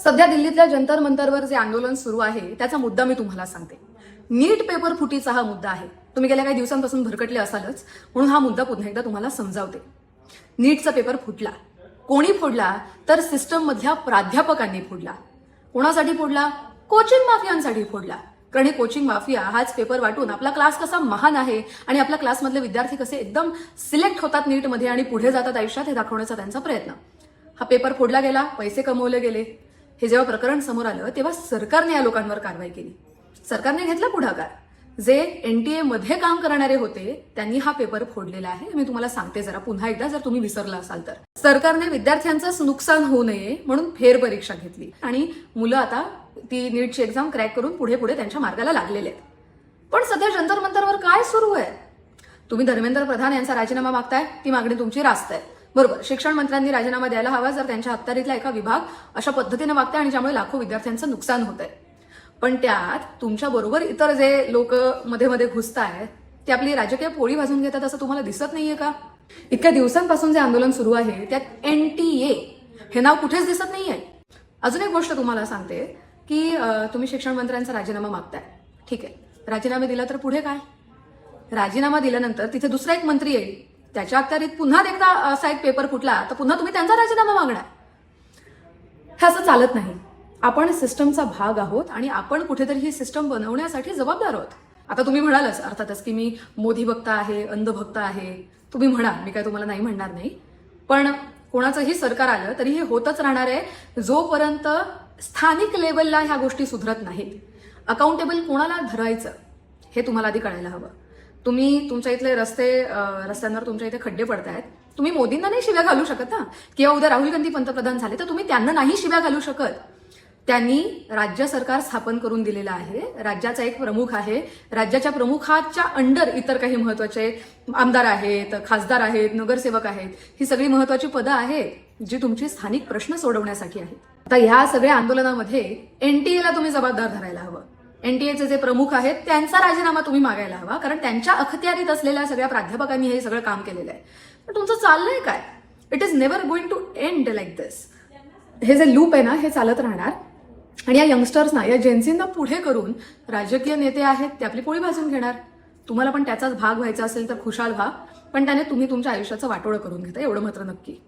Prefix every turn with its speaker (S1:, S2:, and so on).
S1: सध्या दिल्लीतल्या जंतर मंतरवर जे आंदोलन सुरू आहे त्याचा मुद्दा मी तुम्हाला सांगते. नीट पेपर फुटीचा हा मुद्दा आहे. तुम्ही गेल्या काही दिवसांपासून भरकटले असालच, म्हणून हा मुद्दा पुन्हा एकदा तुम्हाला समजावते. नीटचा पेपर फुटला. कोणी फोडला तर सिस्टम मधल्या प्राध्यापकांनी फोडला. कोणासाठी फोडला? कोचिंग माफियांसाठी फोडला. कारण हे कोचिंग माफिया हाच पेपर वाटून आपला क्लास कसा महान आहे आणि आपल्या क्लासमधले विद्यार्थी कसे एकदम सिलेक्ट होतात नीटमध्ये आणि पुढे जातात आयुष्यात हे दाखवण्याचा त्यांचा प्रयत्न. हा पेपर फोडला गेला, पैसे कमवले गेले. हे जेव्हा प्रकरण समोर आलं तेव्हा सरकारने या लोकांवर कारवाई केली. सरकारने घेतला पुढाकार. जे एनटीए मध्ये काम करणारे होते त्यांनी हा पेपर फोडलेला आहे. मी तुम्हाला सांगते जरा पुन्हा एकदा, जर तुम्ही विसरला असाल तर. सरकारने विद्यार्थ्यांचंच नुकसान होऊ नये म्हणून फेरपरीक्षा घेतली आणि मुलं आता ती नीटची एक्झाम क्रॅक करून पुढे पुढे त्यांच्या मार्गाला लागलेले आहेत. पण सध्या जंतर मंतरवर काय सुरू आहे? तुम्ही धर्मेंद्र प्रधान यांचा राजीनामा मागताय, ती मागणी तुमची रास्त आहे. बरोबर, शिक्षण मंत्र्यांनी राजीनामा द्यायला हवा जर त्यांच्या अखत्यारीतला एका विभाग अशा पद्धतीने वागताय आणि ज्यामुळे लाखो विद्यार्थ्यांचं नुकसान होत आहे. पण त्यात तुमच्या बरोबर इतर जे लोक मध्ये मध्ये घुसतायत ते आपली राजकीय पोळी भाजून घेतात असं तुम्हाला दिसत नाहीये का? इतक्या दिवसांपासून जे आंदोलन सुरू आहे त्यात एनटीए हे नाव कुठेच दिसत नाहीये. अजून एक गोष्ट तुम्हाला सांगते की तुम्ही शिक्षण मंत्र्यांचा राजीनामा मागताय, ठीक आहे, राजीनामा दिला तर पुढे काय? राजीनामा दिल्यानंतर तिथे दुसरा एक मंत्री येईल, त्याच्या अखत्यारीत पुन्हा एकदा असा एक पेपर फुटला तर पुन्हा तुम्ही त्यांचा राजीनामा मागणार. हे असं चालत नाही. आपण सिस्टमचा भाग आहोत आणि आपण कुठेतरी ही सिस्टम बनवण्यासाठी जबाबदार आहोत. आता तुम्ही म्हणालच अर्थातच की मी मोदी भक्त आहे, अंधभक्त आहे. तुम्ही म्हणा, मी काय तुम्हाला नाही म्हणणार नाही. पण कोणाचंही सरकार आलं तरी हे होतच राहणार आहे जोपर्यंत स्थानिक लेवलला ह्या गोष्टी सुधरत नाहीत. अकाउंटेबल कोणाला धरायचं हे तुम्हाला आधी कळायला हवं. तुम्ही तुमच्या इथले रस्त्यांवर तुमच्या इथे खड्डे पडतायत, तुम्ही मोदींना नाही शिव्या घालू शकत ना. किंवा उद्या राहुल गांधी पंतप्रधान झाले तर तुम्ही त्यांना नाही शिव्या घालू शकत. त्यांनी राज्य सरकार स्थापन करून दिलेलं आहे. राज्याचा एक प्रमुख आहे. राज्याच्या प्रमुखाच्या अंडर इतर काही महत्वाचे आमदार आहेत, खासदार आहेत, नगरसेवक आहेत. ही सगळी महत्वाची पदं आहेत जी तुमची स्थानिक प्रश्न सोडवण्यासाठी आहेत. आता ह्या सगळ्या आंदोलनामध्ये एनटीएला तुम्ही जबाबदार धरायला हवं. एनटीएचे जे प्रमुख आहेत त्यांचा राजीनामा तुम्ही मागायला हवा, कारण त्यांच्या अखत्यारीत असलेल्या सगळ्या प्राध्यापकांनी हे सगळं काम केलेलं आहे. पण तुमचं चाललंय काय? It is never going to end like this. हे जे लूप आहे ना हे चालत राहणार आणि या यंगस्टर्सना, या जेन्सींना पुढे करून राजकीय नेते आहेत ते आपली पोळी भाजून घेणार. तुम्हाला पण त्याचाच भाग व्हायचा असेल तर खुशाल व्हा, पण त्याने तुम्ही तुमच्या आयुष्याचं वाटोळं करून घेता, एवढं मात्र नक्की.